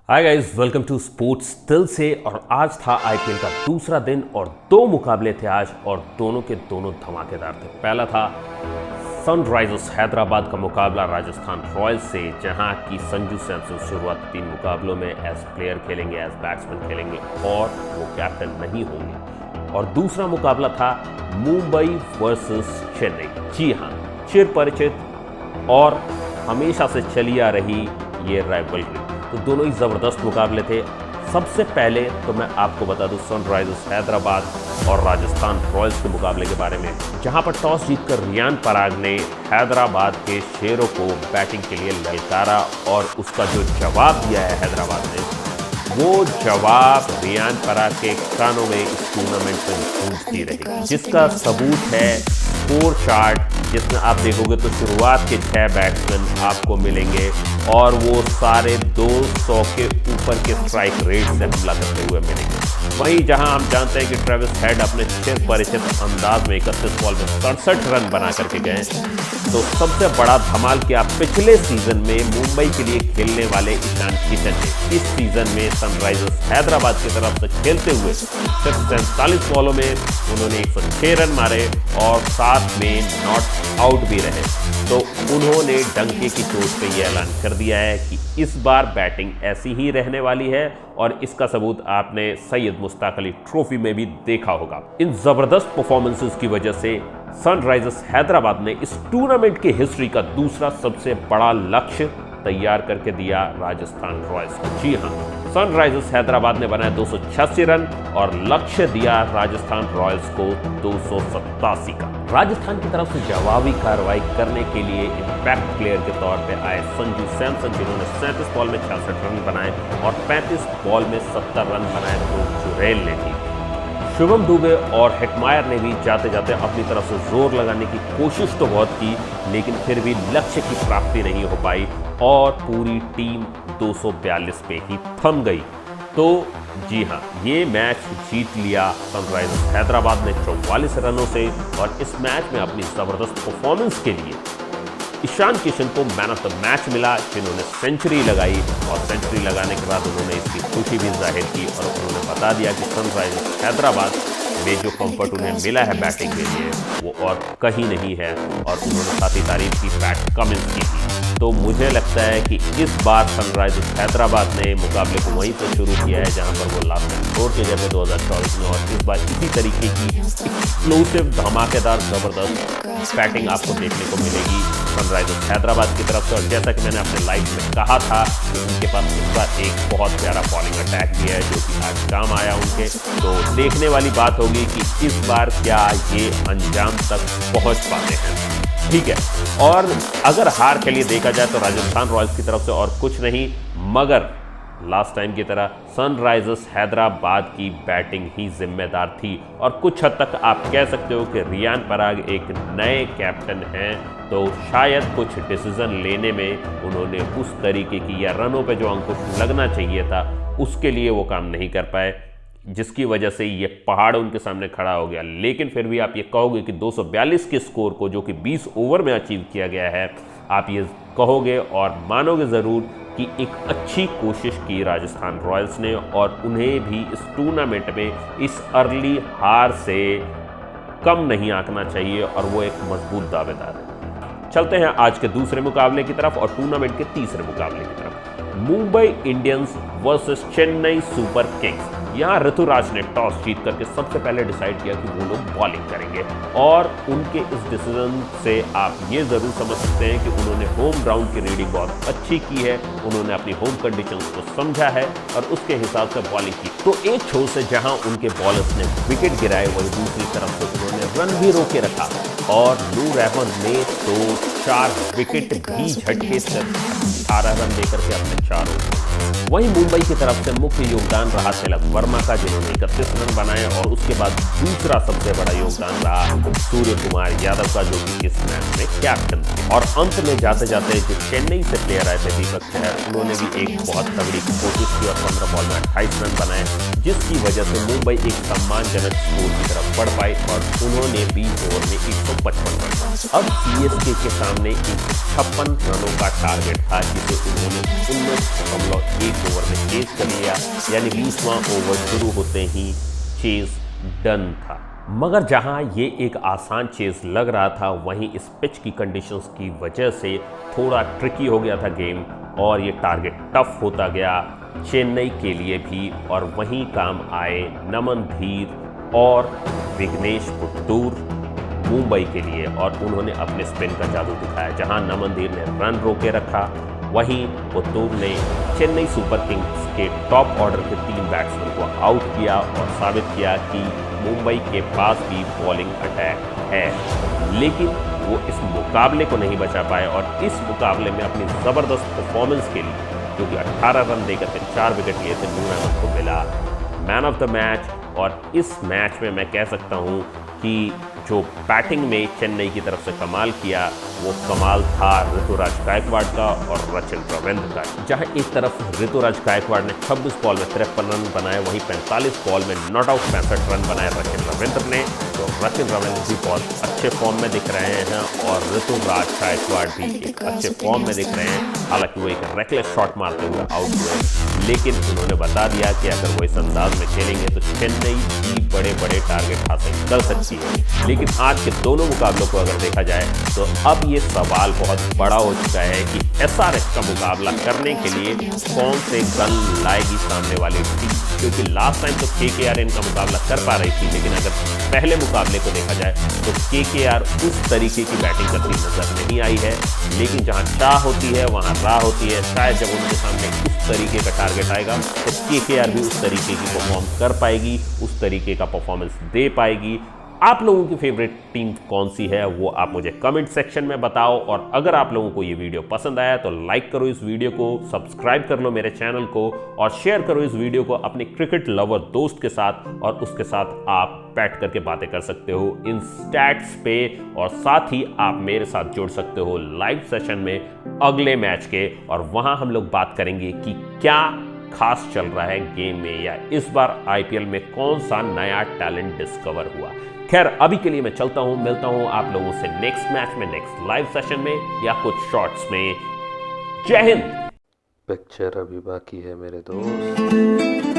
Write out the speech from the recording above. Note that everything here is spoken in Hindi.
Hi guys, welcome to sports दिल से। और आज था आईपीएल का दूसरा दिन और दो मुकाबले थे आज और दोनों के दोनों धमाकेदार थे। पहला था सनराइजर्स हैदराबाद का मुकाबला राजस्थान रॉयल्स से, जहां की संजू सैमसन शुरुआत 3 मुकाबलों में एज प्लेयर खेलेंगे, एज बैट्समैन खेलेंगे और वो कैप्टन नहीं होंगे। और दूसरा मुकाबला था मुंबई वर्सेस चेन्नई। जी हाँ, चिर परिचित और हमेशा से चली आ रही ये राइवलरी। तो दोनों ही ज़बरदस्त मुकाबले थे। सबसे पहले तो मैं आपको बता दूं सनराइजर्स हैदराबाद और राजस्थान रॉयल्स के मुकाबले के बारे में, जहां पर टॉस जीतकर रियान पराग ने हैदराबाद के शेरों को बैटिंग के लिए ललकारा और उसका जो जवाब दिया है हैदराबाद ने, वो जवाब रियान पराग के कानों में इस टूर्नामेंट में गूंजती रही, जिसका सबूत है स्कोर चार्ट, जिसमें आप देखोगे तो शुरुआत के 6 बैट्समैन आपको मिलेंगे और वो सारे 200 के ऊपर के स्ट्राइक रेट से हमला करते हुए मिलेंगे। वहीं जहां हम जानते हैं कि ट्रेविस हेड अपने चिर परिचित अंदाज में 31 बॉल में 67 रन बना करके गए, तो सबसे बड़ा धमाल क्या पिछले सीजन में मुंबई के लिए खेलने वाले ईशान किशन ने इस सीजन में सनराइजर्स हैदराबाद की तरफ से खेलते हुए सिर्फ 47 बॉलों में उन्होंने 106 रन मारे और साथ में नॉट आउट भी रहे। तो उन्होंने डंके की चोट पे यह ऐलान कर दिया है कि इस बार बैटिंग ऐसी ही रहने वाली है और इसका सबूत आपने सैयद मुश्ताक अली ट्रॉफी में भी देखा होगा। इन जबरदस्त परफॉर्मेंसेस की वजह से सनराइजर्स हैदराबाद ने इस टूर्नामेंट की हिस्ट्री का दूसरा सबसे बड़ा लक्ष्य तैयार करके दिया राजस्थान रॉयल्स को। जी हाँ, सनराइजर्स हैदराबाद ने बनाए 286 रन और लक्ष्य दिया राजस्थान रॉयल्स को 287 का। राजस्थान की तरफ से जवाबी कार्रवाई करने के लिए इम्पैक्ट प्लेयर के तौर पे आए संजू सैमसन, जिन्होंने 37 बॉल में 66 रन बनाए और 35 बॉल में 70 रन बनाए। तो जुरैल ने भी, शुभम दुबे और हेटमायर ने भी जाते जाते अपनी तरफ से जोर लगाने की कोशिश तो बहुत की, लेकिन फिर भी लक्ष्य की प्राप्ति नहीं हो पाई और पूरी टीम 242 पे ही थम गई। तो जी हाँ, ये मैच जीत लिया सनराइजर्स हैदराबाद ने 44 रनों से और इस मैच में अपनी ज़बरदस्त परफॉर्मेंस के लिए ईशान किशन को मैन ऑफ द मैच मिला, जिन्होंने सेंचुरी लगाई और सेंचुरी लगाने के बाद उन्होंने इसकी खुशी भी जाहिर की और उन्होंने बता दिया कि सनराइजर्स हैदराबाद में जो कंफर्ट उन्हें मिला है बैटिंग के लिए वो और कहीं नहीं है। और उन्होंने साथ ही तारीफ की पैट कमिंस की थी। तो मुझे लगता है कि इस बार सनराइजर्स हैदराबाद ने मुकाबले को वहीं से शुरू किया है जहां पर वो लास्ट टाइम छोड़ के गए थे 2024 में, और इस बार इसी तरीके की एक्सप्लोसिव धमाकेदार ज़बरदस्त बैटिंग आपको देखने को मिलेगी सनराइजर्स हैदराबाद की तरफ से। और जैसा कि मैंने अपने लाइव में कहा था कि उनके पास इस बार एक बहुत प्यारा बॉलिंग अटैक भी है जो कि आज काम आया उनके। तो देखने वाली बात होगी कि इस बार क्या ये अंजाम तक पहुंच पाते हैं। ठीक है, और अगर हार के लिए देखा जाए तो राजस्थान रॉयल्स की तरफ से और कुछ नहीं, मगर लास्ट टाइम की तरह सनराइजर्स हैदराबाद की बैटिंग ही जिम्मेदार थी। और कुछ हद तक आप कह सकते हो कि रियान पराग एक नए कैप्टन हैं, तो शायद कुछ डिसीजन लेने में उन्होंने उस तरीके की या रनों पे जो अंकुश लगना चाहिए था उसके लिए वो काम नहीं कर पाए, जिसकी वजह से ये पहाड़ उनके सामने खड़ा हो गया। लेकिन फिर भी आप ये कहोगे कि 242 के स्कोर को जो कि 20 ओवर में अचीव किया गया है, आप ये कहोगे और मानोगे ज़रूर कि एक अच्छी कोशिश की राजस्थान रॉयल्स ने और उन्हें भी इस टूर्नामेंट में इस अर्ली हार से कम नहीं आंकना चाहिए और वो एक मजबूत दावेदार है। चलते हैं आज के दूसरे मुकाबले की तरफ और टूर्नामेंट के तीसरे मुकाबले की तरफ। Mumbai Indians versus Chennai super Kings. यहाँ ऋतुराज ने टॉस जीत करके सबसे पहले डिसाइड किया कि वो लोग बॉलिंग करेंगे और उनके इस डिसीजन से आप ये ज़रूर समझ सकते हैं कि उन्होंने होम ग्राउंड की रीडिंग बहुत अच्छी की है, उन्होंने अपनी होम कंडीशंस को समझा है और उसके हिसाब से बॉलिंग की। तो एक छोर से जहाँ उनके बॉलर्स ने विकेट गिराए, वही दूसरी तरफ से उन्होंने रन भी रोके रखा और नूर अहमद ने तो 4 विकेट भी झटके से 18 रन लेकर के अपने 4 ओवर। वहीं मुंबई की तरफ से मुख्य योगदान रहा तिलक वर्मा का, जिन्होंने 31 रन बनाए और उसके बाद दूसरा सबसे बड़ा योगदान रहा सूर्य कुमार यादव का, जो कि इस मैच में कैप्टन थे। और अंत में जाते जाते जो चेन्नई से प्लेयर आए थे दीपक चहर, उन्होंने भी एक बहुत तगड़ी कोशिश की और 15 बॉल में 28 रन बनाए, जिसकी वजह से मुंबई एक सम्मानजनक स्कोर की तरफ बढ़ पाई और उन्होंने 20 ओवर में 155 रन। अब सीएसके के सामने 156 रनों का टारगेट था, जिसे उन्होंने 19.1 ओवर में चेज कर लिया, यानी 20वां ओवर शुरू होते ही चेज डन था। मगर जहां ये एक आसान चेज लग रहा था, वहीं इस पिच की कंडीशंस की वजह से थोड़ा ट्रिकी हो गया था गेम और ये टारगेट टफ होता गया चेन्नई के लिए भी। और वहीं काम आए नमन धीर और विघ्नेश पुतूर मुंबई के लिए, और उन्होंने अपने स्पिन का जादू दिखाया। जहां नमन धीर ने रन रोके रखा, वहीं पुतूर ने चेन्नई सुपर किंग्स के टॉप ऑर्डर के 3 बैट्समैन को आउट किया और साबित किया कि मुंबई के पास भी बॉलिंग अटैक है। लेकिन वो इस मुकाबले को नहीं बचा पाए और इस मुकाबले में अपनी ज़बरदस्त परफॉर्मेंस के लिए, क्योंकि 18 रन देकर के 4 विकेट लिए थे, नूर अहमद को मिला मैन ऑफ द मैच। और इस मैच में मैं कह सकता हूं कि जो बैटिंग में चेन्नई की तरफ से कमाल किया, वो कमाल था ऋतुराज गायकवाड़ का और रचिन रविंद्र का। जहां एक तरफ ऋतुराज गायकवाड़ ने 26 बॉल में 53 रन बनाए, वहीं 45 बॉल में नॉट आउट 65 रन बनाए रचिन रविंद्र ने। तो रचिन रविंद्र भी बहुत अच्छे फॉर्म में दिख रहे हैं और ऋतुराज गायकवाड़ भी एक अच्छे फॉर्म में दिख रहे हैं। हालांकि वो एक रेकलेस शॉट मारते हुए आउट हुए, लेकिन उन्होंने बता दिया कि अगर वो इस अंदाज में खेलेंगे तो चेन्नई भी बड़े बड़े टारगेट हासिल कर सकती है। लेकिन आज के दोनों मुकाबलों को अगर देखा जाए तो अब ये सवाल बहुत बड़ा हो चुका है कि एसआरएच का मुकाबला करने के लिए कौन से गन लाएगी सामने वाली टीम। क्योंकि लास्ट टाइम तो केकेआर इनका मुकाबला कर पा रही थी, लेकिन अगर पहले मुकाबले को देखा जाए तो केकेआर उस तरीके की बैटिंग करती नजर नहीं आई है। लेकिन जहां चाह होती है वहां राह होती है। शायद जब उनके सामने उस तरीके का टारगेट आएगा तो केकेआर भी उस तरीके की परफॉर्म कर पाएगी, उस तरीके का परफॉर्मेंस दे पाएगी। आप लोगों की फेवरेट टीम कौन सी है वो आप मुझे कमेंट सेक्शन में बताओ। और अगर आप लोगों को ये वीडियो पसंद आया तो लाइक करो इस वीडियो को, सब्सक्राइब कर लो मेरे चैनल को और शेयर करो इस वीडियो को अपने क्रिकेट लवर दोस्त के साथ, और उसके साथ आप बैठ करके बातें कर सकते हो इन स्टैट्स पे। और साथ ही आप मेरे साथ जुड़ सकते हो लाइव सेशन में अगले मैच के, और वहां हम लोग बात करेंगे कि क्या खास चल रहा है गेम में, या इस बार आईपीएल में कौन सा नया टैलेंट डिस्कवर हुआ। खैर अभी के लिए मैं चलता हूं, मिलता हूं आप लोगों से नेक्स्ट मैच में, नेक्स्ट लाइव सेशन में या कुछ शॉट्स में। जय हिंद। पिक्चर अभी बाकी है मेरे दोस्त।